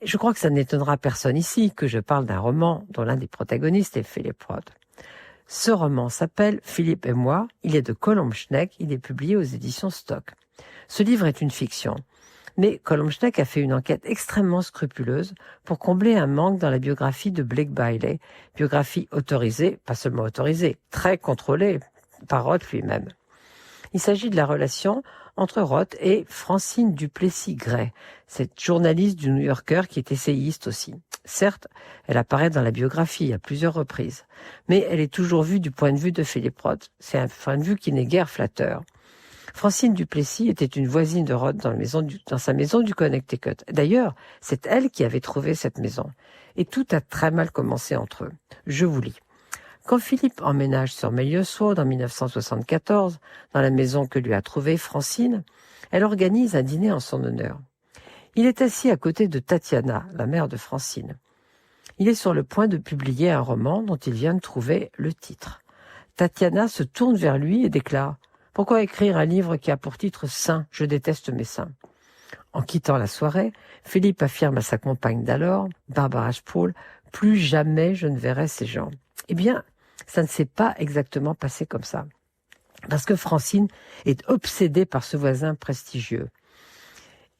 Je crois que ça n'étonnera personne ici que je parle d'un roman dont l'un des protagonistes est Philippe Roth. Ce roman s'appelle Philippe et moi, il est de Colomb Schneck, il est publié aux éditions Stock. Ce livre est une fiction, mais Colomb Schneck a fait une enquête extrêmement scrupuleuse pour combler un manque dans la biographie de Blake Bailey, biographie autorisée, pas seulement autorisée, très contrôlée par Roth lui-même. Il s'agit de la relation entre Roth et Francine Duplessis-Gray, cette journaliste du New Yorker qui est essayiste aussi. Certes, elle apparaît dans la biographie à plusieurs reprises, mais elle est toujours vue du point de vue de Philippe Roth. C'est un point de vue qui n'est guère flatteur. Francine Duplessis était une voisine de Roth dans sa maison du Connecticut. D'ailleurs, c'est elle qui avait trouvé cette maison. Et tout a très mal commencé entre eux. Je vous lis. Quand Philippe emménage sur Melliose Road en 1974, dans la maison que lui a trouvée Francine, elle organise un dîner en son honneur. Il est assis à côté de Tatiana, la mère de Francine. Il est sur le point de publier un roman dont il vient de trouver le titre. Tatiana se tourne vers lui et déclare « Pourquoi écrire un livre qui a pour titre « Saint » ? Je déteste mes saints ». En quittant la soirée, Philippe affirme à sa compagne d'alors, Barbara Sproul, « Plus jamais je ne verrai ces gens ». Eh bien, ça ne s'est pas exactement passé comme ça. Parce que Francine est obsédée par ce voisin prestigieux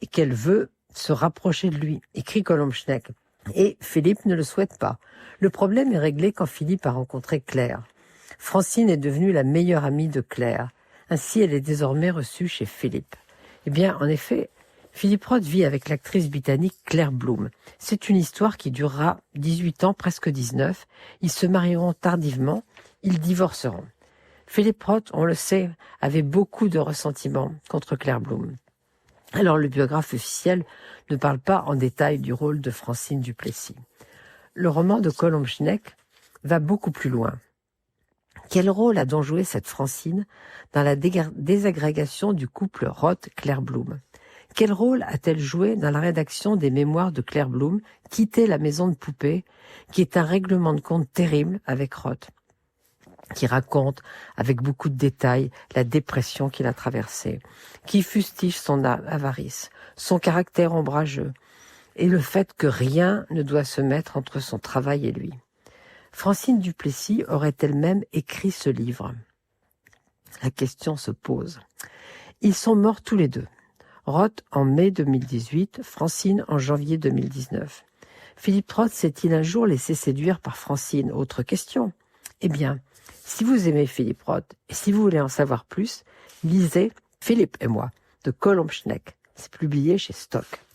et qu'elle veut se rapprocher de lui, écrit Colomb Schneck. Et Philippe ne le souhaite pas. Le problème est réglé quand Philippe a rencontré Claire. Francine est devenue la meilleure amie de Claire. Ainsi, elle est désormais reçue chez Philippe. Eh bien, en effet, Philippe Roth vit avec l'actrice britannique Claire Bloom. C'est une histoire qui durera 18 ans, presque 19. Ils se marieront tardivement, ils divorceront. Philippe Roth, on le sait, avait beaucoup de ressentiment contre Claire Bloom. Alors le biographe officiel ne parle pas en détail du rôle de Francine Duplessis. Le roman de Colomb Schneck va beaucoup plus loin. Quel rôle a donc joué cette Francine dans la désagrégation du couple Roth-Claire Bloom ? Quel rôle a-t-elle joué dans la rédaction des mémoires de Claire Bloom, Quitter la maison de poupée, qui est un règlement de compte terrible avec Roth, qui raconte avec beaucoup de détails la dépression qu'il a traversée, qui fustige son avarice, son caractère ombrageux, et le fait que rien ne doit se mettre entre son travail et lui. Francine Duplessis aurait elle-même écrit ce livre. La question se pose. Ils sont morts tous les deux. Roth en mai 2018, Francine en janvier 2019. Philippe Roth s'est-il un jour laissé séduire par Francine ? Autre question. Eh bien, si vous aimez Philippe Roth et si vous voulez en savoir plus, lisez Philippe et moi de Colomb Schneck. C'est publié chez Stock.